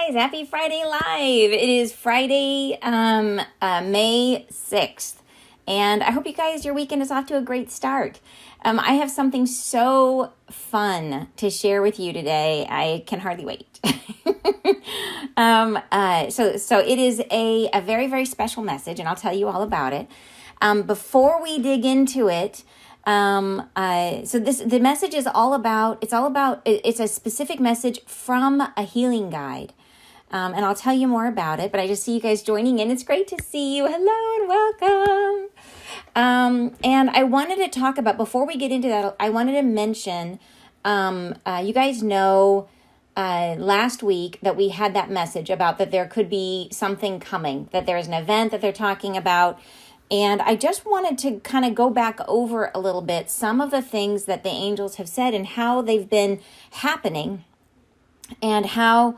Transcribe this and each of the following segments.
guys, happy Friday Live. It is Friday, May 6th. And I hope you guys, your weekend is off to a great start. I have something so fun to share with you today. I can hardly wait. So it is a very, very special message, and I'll tell you all about it. Before we dig into it, the message is it's a specific message from a healing guide. And I'll tell you more about it, but I just see you guys joining in. It's great to see you. Hello and welcome. And I wanted to talk about, before we get into that, I wanted to mention, you guys know, last week that we had that message about that there could be something coming, that there's an event that they're talking about. And I just wanted to kind of go back over a little bit some of the things that the angels have said and how they've been happening, and how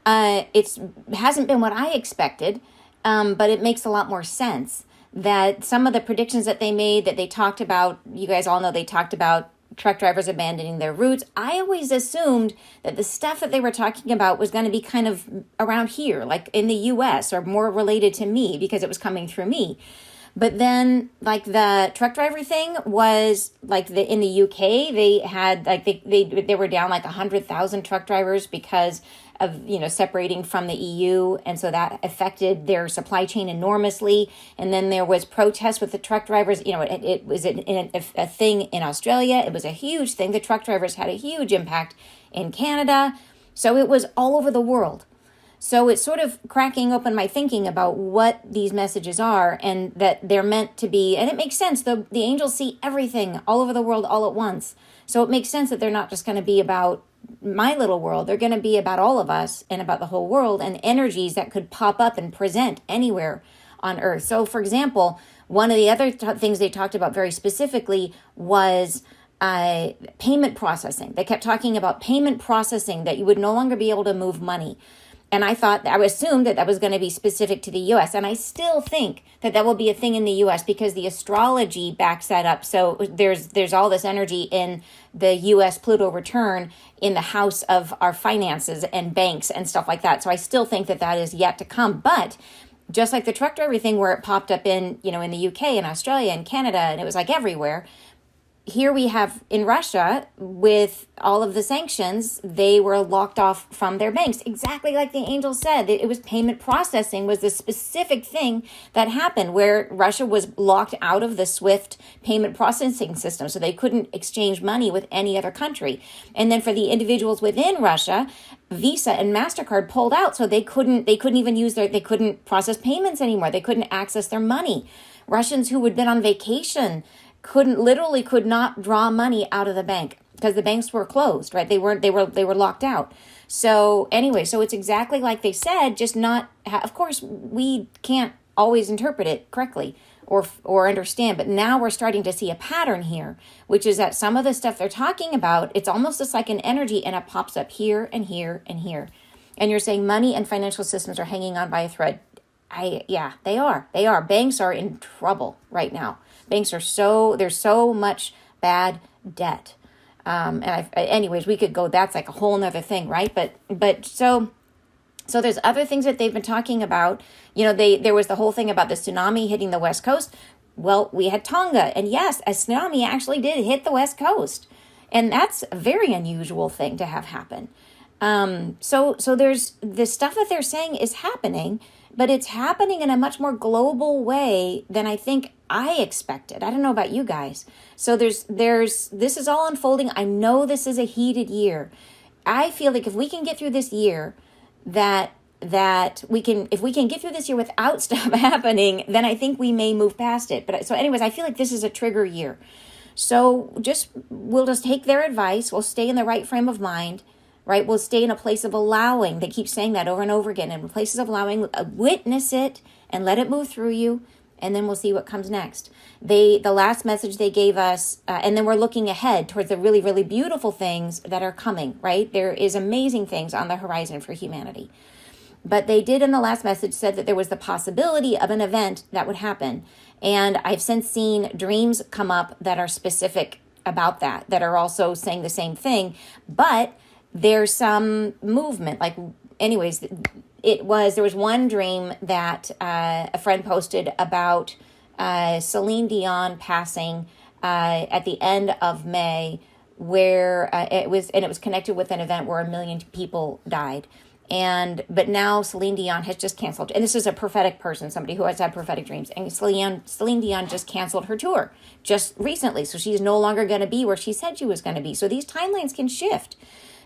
it hasn't been what I expected, but it makes a lot more sense that some of the predictions that they made, that they talked about, you guys all know they talked about truck drivers abandoning their routes. I always assumed that the stuff that they were talking about was going to be kind of around here, like in the US, or more related to me because it was coming through me. But then, like, the truck driver thing was, like, in the UK, they had, like, they were down, like, 100,000 truck drivers because of, separating from the EU. And so that affected their supply chain enormously. And then there was protests with the truck drivers. It was a thing in Australia. It was a huge thing. The truck drivers had a huge impact in Canada. So it was all over the world. So it's sort of cracking open my thinking about what these messages are, and that they're meant to be, and it makes sense. The angels see everything all over the world all at once. So it makes sense that they're not just going to be about my little world. They're going to be about all of us and about the whole world, and energies that could pop up and present anywhere on Earth. So, for example, one of the other things they talked about very specifically was payment processing. They kept talking about payment processing, that you would no longer be able to move money. And I assumed that was going to be specific to the U.S. And I still think that will be a thing in the U.S. because the astrology backs that up. So there's all this energy in the U.S. Pluto return in the house of our finances and banks and stuff like that. So I still think that is yet to come. But just like the truck driver thing, where it popped up in the U.K. and Australia and Canada, and it was like everywhere. Here we have in Russia, with all of the sanctions, they were locked off from their banks, exactly like the angel said. It was payment processing was the specific thing that happened, where Russia was locked out of the SWIFT payment processing system, so they couldn't exchange money with any other country. And then for the individuals within Russia, Visa and MasterCard pulled out, so they couldn't even they couldn't process payments anymore. They couldn't access their money. Russians who had been on vacation could not draw money out of the bank because the banks were closed, right? They were locked out. So anyway, so it's exactly like they said, just not, of course, we can't always interpret it correctly or understand, but now we're starting to see a pattern here, which is that some of the stuff they're talking about, it's almost just like an energy, and it pops up here and here and here. And you're saying money and financial systems are hanging on by a thread. Yeah, they are. Banks are in trouble right now. Banks there's so much bad debt. Anyways, we could go, that's like a whole nother thing, right? But so there's other things that they've been talking about. There was the whole thing about the tsunami hitting the West Coast. Well, we had Tonga, and yes, a tsunami actually did hit the West Coast. And that's a very unusual thing to have happen. So there's the stuff that they're saying is happening, but it's happening in a much more global way than I think I expected. I don't know about you guys. So this is all unfolding. I know this is a heated year. I feel like if we can get through this year, if we can get through this year without stuff happening, then I think we may move past it. But so anyways, I feel like this is a trigger year. So we'll just take their advice. We'll stay in the right frame of mind. Right? We'll stay in a place of allowing. They keep saying that over and over again. In places of allowing, witness it and let it move through you. And then we'll see what comes next. The last message they gave us, and then we're looking ahead towards the really, really beautiful things that are coming, right? There is amazing things on the horizon for humanity. But they did in the last message said that there was the possibility of an event that would happen. And I've since seen dreams come up that are specific about that are also saying the same thing. But there's some movement, like anyways, there was one dream that a friend posted about Celine Dion passing at the end of May, where it was connected with an event where 1 million people died. But now Celine Dion has just canceled, and this is a prophetic person, somebody who has had prophetic dreams, and Celine Dion just canceled her tour just recently, so she's no longer going to be where she said she was going to be. So these timelines can shift.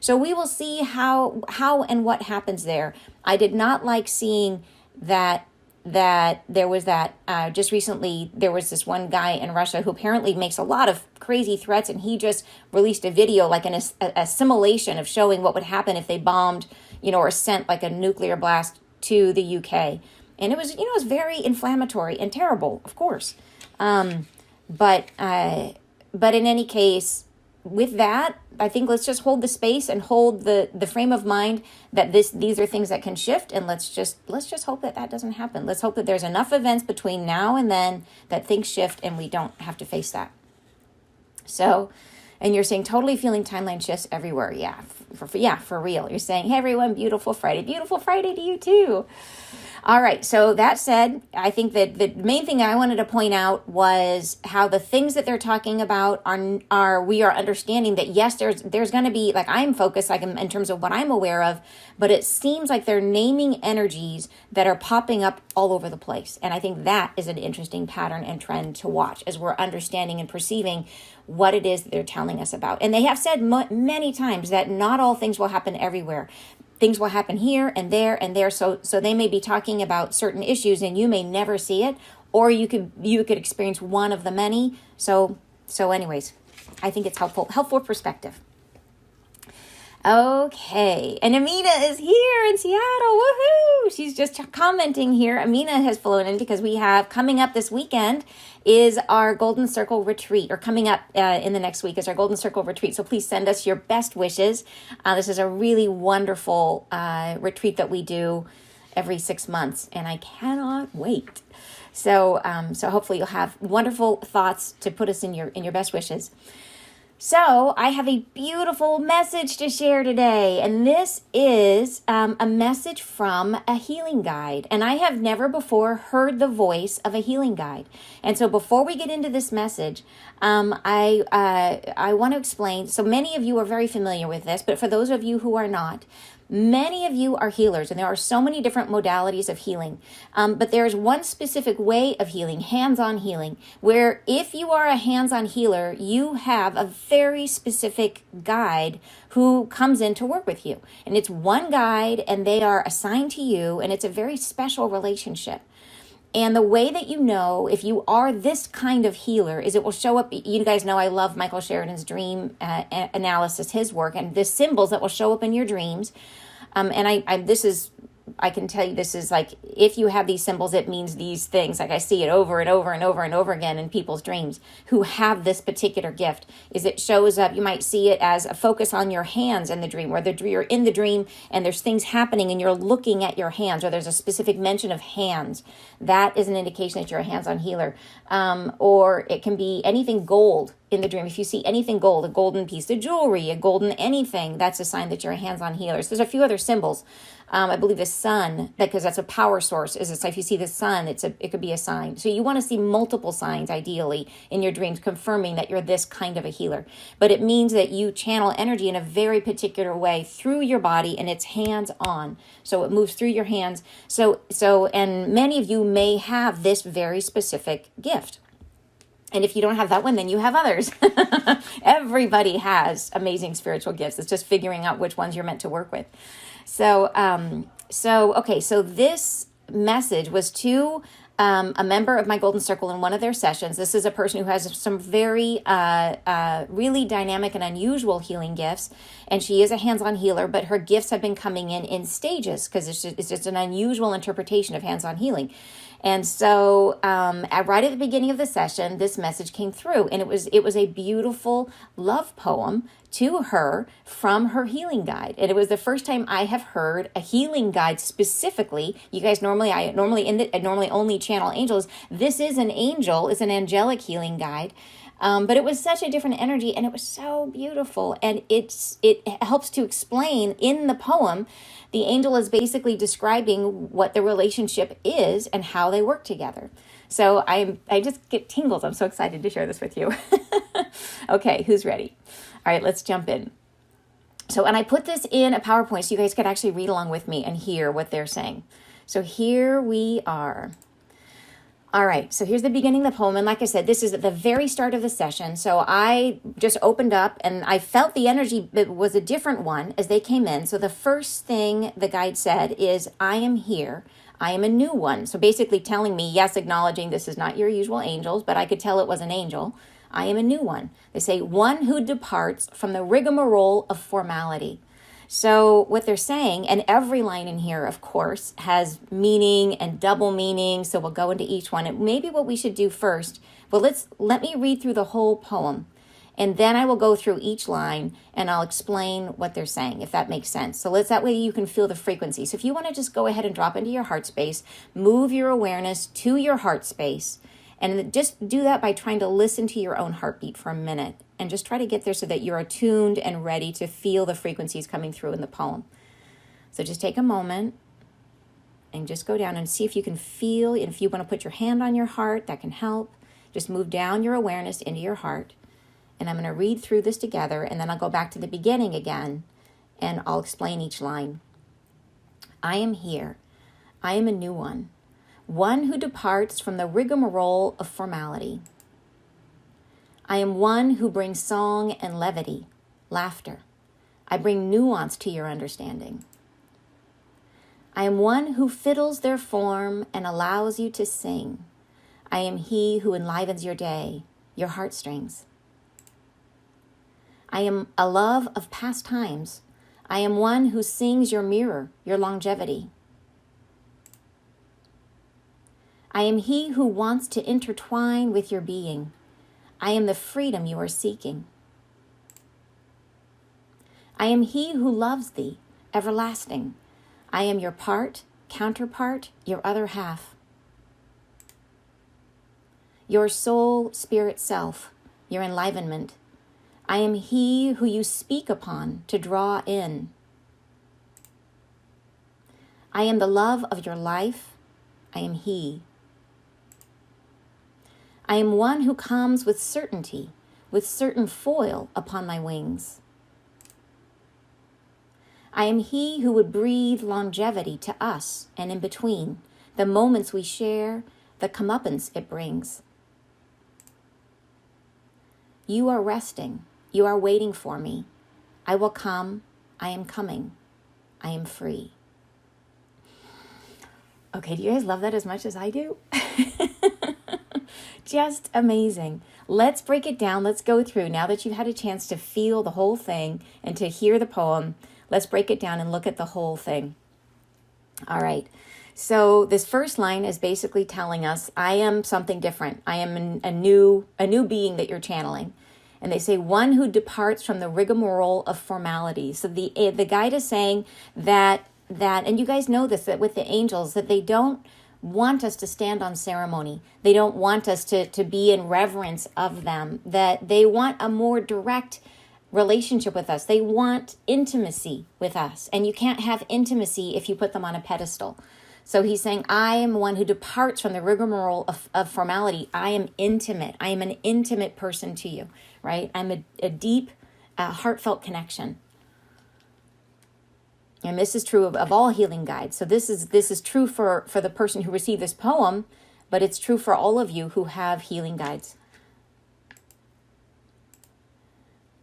So we will see how and what happens there. I did not like seeing that there was that just recently there was this one guy in Russia who apparently makes a lot of crazy threats, and he just released a video like a simulation of showing what would happen if they bombed, or sent like a nuclear blast to the UK. And it was, it was very inflammatory and terrible, of course. But in any case, with that, I think let's just hold the space and hold the frame of mind that these are things that can shift, and let's just hope that doesn't happen. Let's hope that there's enough events between now and then that things shift and we don't have to face that. So, and you're saying totally feeling timeline shifts everywhere. Yeah, for real. You're saying, hey everyone, beautiful Friday to you too. All right, so that said, I think that the main thing I wanted to point out was how the things that they're talking about we are understanding that yes, there's going to be, like I'm focused like in terms of what I'm aware of, but it seems like they're naming energies that are popping up all over the place. And I think that is an interesting pattern and trend to watch as we're understanding and perceiving what it is that they're telling us about. And they have said many times that not all things will happen everywhere. Things will happen here and there and there. So they may be talking about certain issues and you may never see it, or you could experience one of the many. So anyways, I think it's helpful perspective. Okay, and Amina is here in Seattle. Woohoo! She's just commenting here. Amina has flown in because we have coming up this weekend is our Golden Circle retreat, or coming up in the next week is our Golden Circle retreat. So please send us your best wishes. This is a really wonderful retreat that we do every 6 months, and I cannot wait. So hopefully you'll have wonderful thoughts to put us in your best wishes. So I have a beautiful message to share today, and this is a message from a healing guide. And I have never before heard the voice of a healing guide. And so before we get into this message, I want to explain. So many of you are very familiar with this, but for those of you who are not, many of you are healers, and there are so many different modalities of healing. But there's one specific way of healing, hands-on healing, where if you are a hands-on healer, you have a very specific guide who comes in to work with you. And it's one guide, and they are assigned to you, and it's a very special relationship. And the way that you know if you are this kind of healer is it will show up. You guys know I love Michael Sheridan's dream analysis, his work, and the symbols that will show up in your dreams. I can tell you this is like, if you have these symbols, it means these things. Like I see it over and over and over and over again in people's dreams who have this particular gift. Is it shows up, you might see it as a focus on your hands in the dream, where you're in the dream and there's things happening and you're looking at your hands, or there's a specific mention of hands. That is an indication that you're a hands-on healer. Or it can be anything gold in the dream. If you see anything gold, a golden piece of jewelry, a golden anything, that's a sign that you're a hands-on healer. So there's a few other symbols. I believe the sun, because that's a power source. If you see the sun, it could be a sign. So you want to see multiple signs, ideally, in your dreams, confirming that you're this kind of a healer. But it means that you channel energy in a very particular way through your body, and it's hands-on. So it moves through your hands. And many of you may have this very specific gift. And if you don't have that one, then you have others. Everybody has amazing spiritual gifts. It's just figuring out which ones you're meant to work with. So this message was to a member of my Golden Circle in one of their sessions. This is a person who has some very, really dynamic and unusual healing gifts. And she is a hands-on healer, but her gifts have been coming in stages, because it's just an unusual interpretation of hands-on healing. And so right at the beginning of the session, this message came through, and it was a beautiful love poem to her from her healing guide. And it was the first time I have heard a healing guide specifically. You guys I normally only channel angels. This is an angel, it's an angelic healing guide. But it was such a different energy, and it was so beautiful. And it helps to explain in the poem. The angel is basically describing what the relationship is and how they work together. So I just get tingles. I'm so excited to share this with you. Okay, who's ready? All right, let's jump in. So, and I put this in a PowerPoint so you guys could actually read along with me and hear what they're saying. So here we are. All right, so here's the beginning of the poem. And like I said, this is at the very start of the session. So I just opened up and I felt the energy was a different one as they came in. So the first thing the guide said is, I am here. I am a new one. So basically telling me, yes, acknowledging this is not your usual angels, but I could tell it was an angel. I am a new one. They say, one who departs from the rigmarole of formality. So what they're saying, and every line in here, of course, has meaning and double meaning. So we'll go into each one. And maybe what we should do first, well, let me read through the whole poem. And then I will go through each line and I'll explain what they're saying, if that makes sense. So that way you can feel the frequency. So if you want to just go ahead and drop into your heart space, move your awareness to your heart space, and just do that by trying to listen to your own heartbeat for a minute. And just try to get there so that you're attuned and ready to feel the frequencies coming through in the poem. So just take a moment and just go down and see if you can feel. And if you want to put your hand on your heart, that can help. Just move down your awareness into your heart. And I'm going to read through this together, and then I'll go back to the beginning again, and I'll explain each line. I am here. I am a new one. One who departs from the rigmarole of formality. I am one who brings song and levity, laughter. I bring nuance to your understanding. I am one who fiddles their form and allows you to sing. I am he who enlivens your day, your heartstrings. I am a love of past times. I am one who sings your mirror, your longevity. I am he who wants to intertwine with your being. I am the freedom you are seeking. I am he who loves thee, everlasting. I am your part, counterpart, your other half. Your soul, spirit self, your enlivenment. I am he who you speak upon to draw in. I am the love of your life. I am he. I am one who comes with certainty, with certain foil upon my wings. I am he who would breathe longevity to us and in between, the moments we share, the comeuppance it brings. You are resting. You are waiting for me. I will come. I am coming. I am free. Okay, do you guys love that as much as I do? Just amazing. Let's break it down. Let's go through. Now that you've had a chance to feel the whole thing and to hear the poem, let's break it down and look at the whole thing. All right. So this first line is basically telling us, I am something different. I am a new being that you're channeling. And they say, one who departs from the rigmarole of formality. So the guide is saying that, and you guys know this, that with the angels, that they don't want us to stand on ceremony. They don't want us to be in reverence of them, that they want a more direct relationship with us. They want intimacy with us. And you can't have intimacy if you put them on a pedestal. So he's saying, I am one who departs from the rigmarole of formality. I am intimate. I am an intimate person to you, right? I'm a deep, heartfelt connection. And this is true of all healing guides. So this is true for the person who received this poem, but it's true for all of you who have healing guides.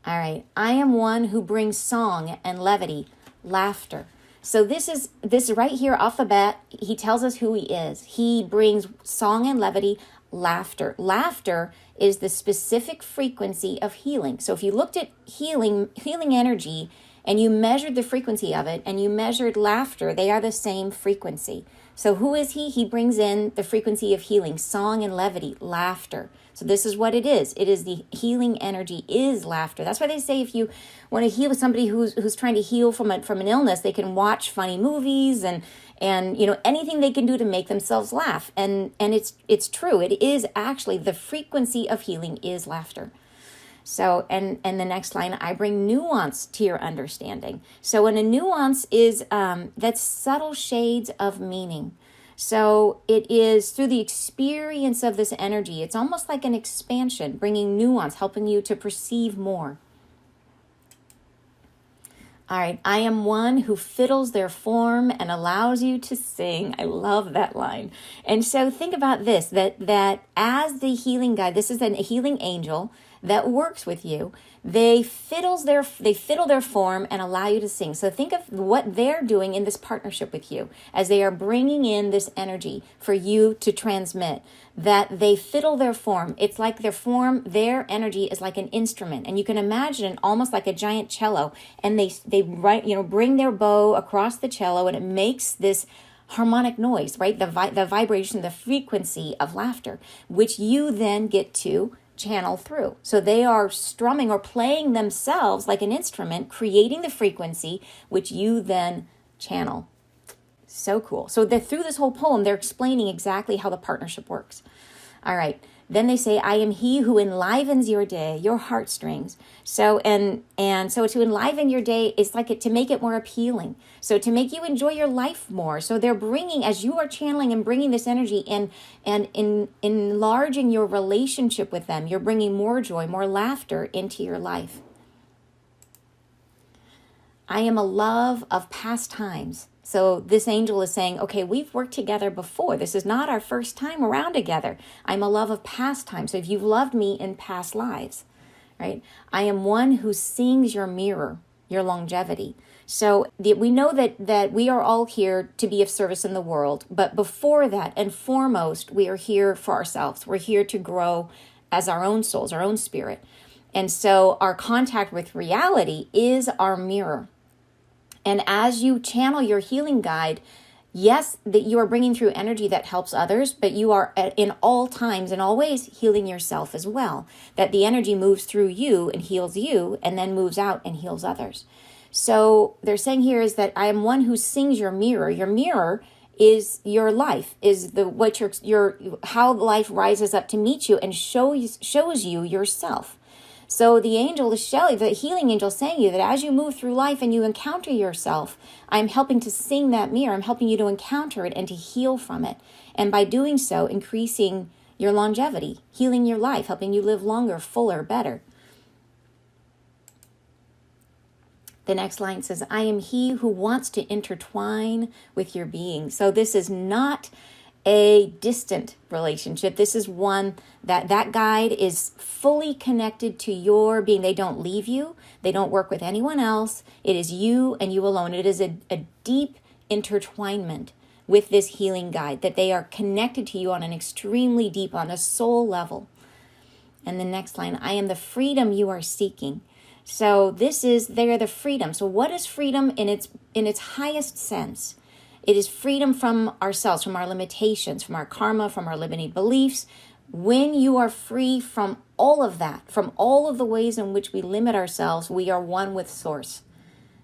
All right. I am one who brings song and levity, laughter. So this right here off the bat, he tells us who he is. He brings song and levity, laughter. Laughter is the specific frequency of healing. So if you looked at healing energy, and you measured the frequency of it, and you measured laughter, they are the same frequency. So who is he? He brings in the frequency of healing, song and levity, laughter. So this is what it is. It is the healing energy is laughter. That's why they say if you want to heal somebody who's trying to heal from an illness, they can watch funny movies and and anything they can do to make themselves laugh. And it's true. It is actually the frequency of healing is laughter. So, and the next line, I bring nuance to your understanding. So, and a nuance is that's subtle shades of meaning. So it is through the experience of this energy. It's almost like an expansion, bringing nuance, helping you to perceive more. All right, I am one who fiddles their form and allows you to sing. I love that line. And so think about this, that as the healing guide, this is a healing angel that works with you. They fiddle their form and allow you to sing. So think of what they're doing in this partnership with you as they are bringing in this energy for you to transmit. That they fiddle their form. It's like their energy is like an instrument, and you can imagine almost like a giant cello. And they bring their bow across the cello, and it makes this harmonic noise, right? The vibration, the frequency of laughter, which you then get to channel through. So they are strumming or playing themselves like an instrument, creating the frequency, which you then channel. So cool. So through this whole poem, they're explaining exactly how the partnership works. All right. Then they say, I am he who enlivens your day, your heartstrings. So, and so to enliven your day is like to make it more appealing. So to make you enjoy your life more. So they're bringing, as you are channeling and bringing this energy and in enlarging your relationship with them, you're bringing more joy, more laughter into your life. I am a love of past times. So this angel is saying, okay, we've worked together before. This is not our first time around together. I'm a love of past times. So if you've loved me in past lives, right? I am one who sings your mirror, your longevity. So we know that we are all here to be of service in the world. But before that and foremost, we are here for ourselves. We're here to grow as our own souls, our own spirit. And so our contact with reality is our mirror. And as you channel your healing guide, yes, that you are bringing through energy that helps others, but you are in all times and always healing yourself as well. That the energy moves through you and heals you and then moves out and heals others. So they're saying here is that I am one who sings your mirror. Your mirror is your life, is how life rises up to meet you and shows you yourself. So the angel is Shelley, the healing angel, saying to you that as you move through life and you encounter yourself, I'm helping to sing that mirror. I'm helping you to encounter it and to heal from it. And by doing so, increasing your longevity, healing your life, helping you live longer, fuller, better. The next line says, I am he who wants to intertwine with your being. So this is not a distant relationship. This is one that guide is fully connected to your being. They don't leave you. They don't work with anyone else. It is you and you alone. It is a deep intertwinement with this healing guide, that they are connected to you on an extremely deep, on a soul level. And the next line, I am the freedom you are seeking. So they're the freedom. So what is freedom in its highest sense? It is freedom from ourselves, from our limitations, from our karma, from our limiting beliefs. When you are free from all of that, from all of the ways in which we limit ourselves, we are one with Source.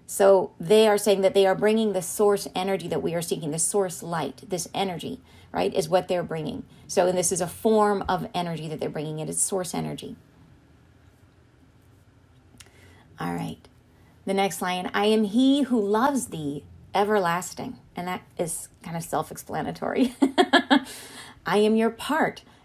So they are saying that they are bringing the Source energy that we are seeking, the Source light, this energy, right, is what they're bringing. So, and this is a form of energy that they're bringing. It is Source energy. All right. The next line, I am he who loves thee, everlasting. And that is kind of self-explanatory. I am your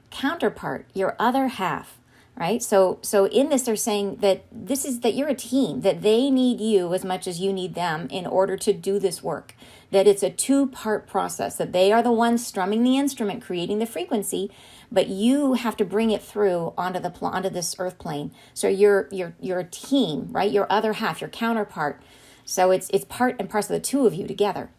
counterpart, your other half, right? So in this, they're saying that that you're a team, that they need you as much as you need them in order to do this work, that it's a two-part process, that they are the ones strumming the instrument, creating the frequency, but you have to bring it through onto this earth plane. So you're a team, right? Your other half, your counterpart. So it's part and parcel of the two of you together.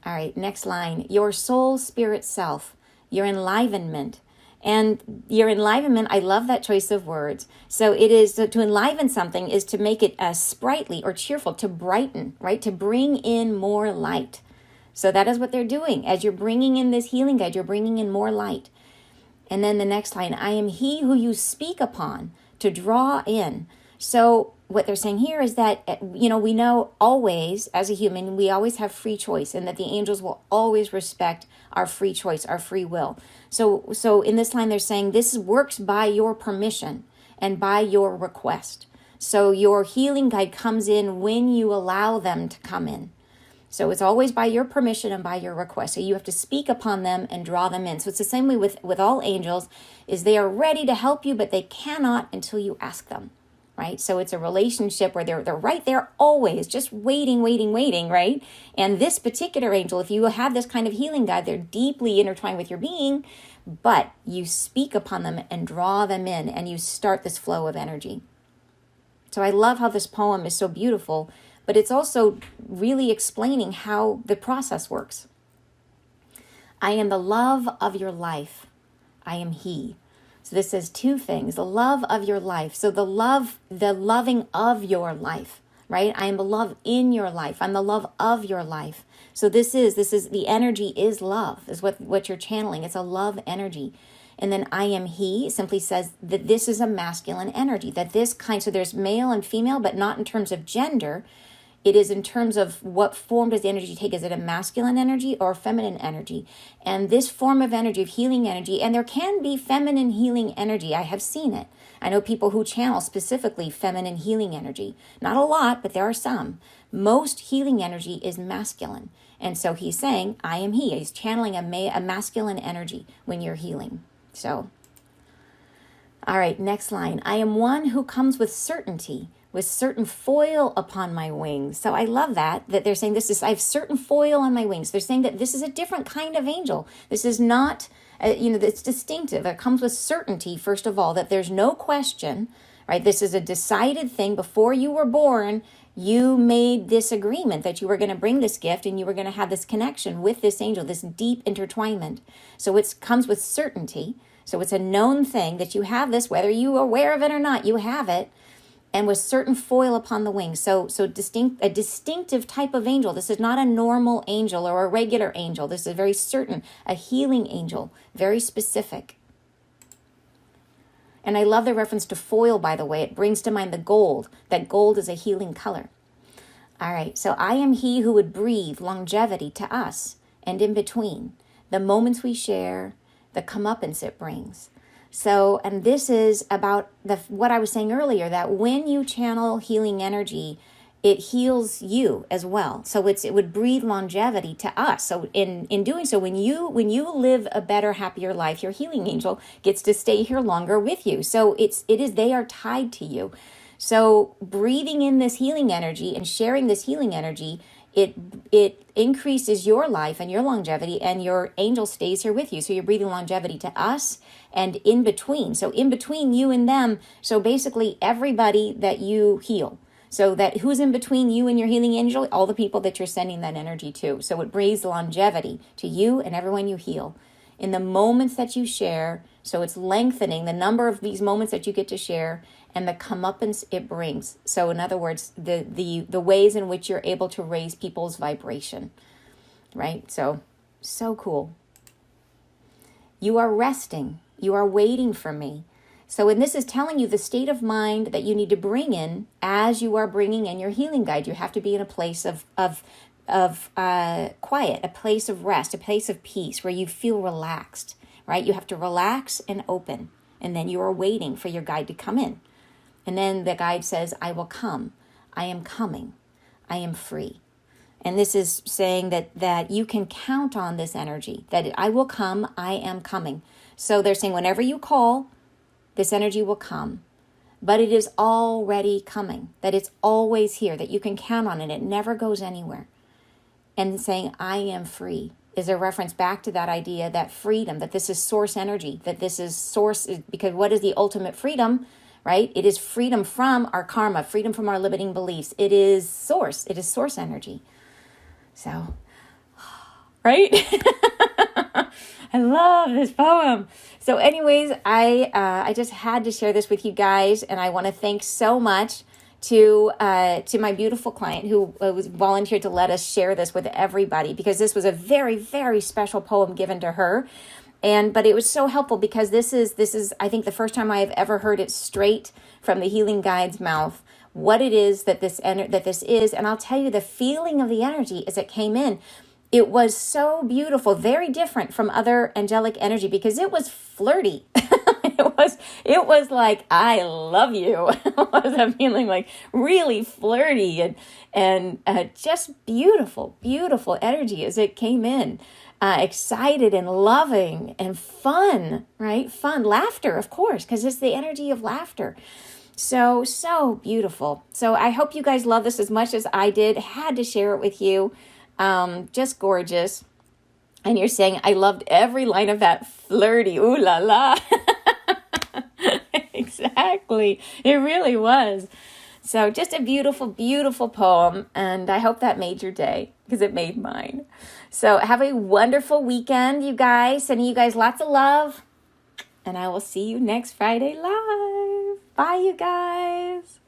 All right, next line. Your soul, spirit, self, your enlivenment. And your enlivenment, I love that choice of words. So it is to enliven something is to make it sprightly or cheerful, to brighten, right? To bring in more light. So that is what they're doing. As you're bringing in this healing guide, you're bringing in more light. And then the next line, I am he who you speak upon to draw in. So what they're saying here is that, we know always, as a human, we always have free choice, and that the angels will always respect our free choice, our free will. So in this line, they're saying this works by your permission and by your request. So your healing guide comes in when you allow them to come in. So it's always by your permission and by your request. So you have to speak upon them and draw them in. So it's the same way with all angels, is they are ready to help you, but they cannot until you ask them, right? So it's a relationship where they're right there always, just waiting, right? And this particular angel, if you have this kind of healing guide, they're deeply intertwined with your being, but you speak upon them and draw them in, and you start this flow of energy. So I love how this poem is so beautiful, but it's also really explaining how the process works. I am the love of your life. I am he. So this says two things, the love of your life. So the loving of your life, right? I am the love in your life. I'm the love of your life. So this is the energy is love, is what you're channeling. It's a love energy. And then I am he simply says that this is a masculine energy, so there's male and female, but not in terms of gender. It is in terms of what form does the energy take? Is it a masculine energy or feminine energy? And this form of energy, of healing energy, and there can be feminine healing energy. I have seen it. I know people who channel specifically feminine healing energy. Not a lot, but there are some. Most healing energy is masculine. And so he's saying, I am he. He's channeling a masculine energy when you're healing. So, all right, next line. I am one who comes with certainty, with certain foil upon my wings. So I love that they're saying I have certain foil on my wings. They're saying that this is a different kind of angel. This is not, it's distinctive. It comes with certainty, first of all, that there's no question, right? This is a decided thing. Before you were born, you made this agreement that you were going to bring this gift and you were going to have this connection with this angel, this deep intertwinement. So it comes with certainty. So it's a known thing that you have this, whether you are aware of it or not, you have it. And with certain foil upon the wings. So a distinctive type of angel. This is not a normal angel or a regular angel. This is very certain, a healing angel, very specific. And I love the reference to foil, by the way. It brings to mind the gold, that gold is a healing color. All right, so I am he who would breathe longevity to us and in between, the moments we share, the comeuppance it brings. So, and this is about what I was saying earlier, that when you channel healing energy, it heals you as well. So it would breathe longevity to us. So in doing so, when you live a better, happier life, your healing angel gets to stay here longer with you. So they are tied to you. So breathing in this healing energy and sharing this healing energy, it increases your life and your longevity, and your angel stays here with you. So you're breathing longevity to us and in between. So in between you and them. So basically everybody that you heal. So that who's in between you and your healing angel? All the people that you're sending that energy to. So it breathes longevity to you and everyone you heal. In the moments that you share, so it's lengthening the number of these moments that you get to share and the comeuppance it brings. So in other words, the ways in which you're able to raise people's vibration, right? So cool. You are resting. You are waiting for me. So, and this is telling you the state of mind that you need to bring in as you are bringing in your healing guide. You have to be in a place of quiet, a place of rest, a place of peace where you feel relaxed, right? You have to relax and open, and then you are waiting for your guide to come in. And then the guide says, I will come. I am coming. I am free. And this is saying that you can count on this energy, that I will come, I am coming. So they're saying whenever you call, this energy will come. But it is already coming, that it's always here, that you can count on it. It never goes anywhere. And saying, I am free is a reference back to that idea, that freedom, that this is source energy, that this is source, because what is the ultimate freedom, right? It is freedom from our karma, freedom from our limiting beliefs. It is source energy. So, right? I love this poem. So anyways, I just had to share this with you guys, and I want to thank so much to my beautiful client who was volunteered to let us share this with everybody, because this was a very, very special poem given to her. But it was so helpful because this is I think the first time I have ever heard it straight from the healing guide's mouth, what it is that this is. And I'll tell you, the feeling of the energy as it came in, it was so beautiful, very different from other angelic energy because it was flirty. It was like, I love you. It was a feeling like really flirty and just beautiful, beautiful energy as it came in. Excited and loving and fun, right? Fun, laughter, of course, because it's the energy of laughter. So beautiful. So I hope you guys love this as much as I did. Had to share it with you. Just gorgeous. And you're saying, I loved every line of that flirty, ooh la la. Exactly. It really was. So just a beautiful, beautiful poem. And I hope that made your day because it made mine. So have a wonderful weekend, you guys. Sending you guys lots of love. And I will see you next Friday live. Bye, you guys.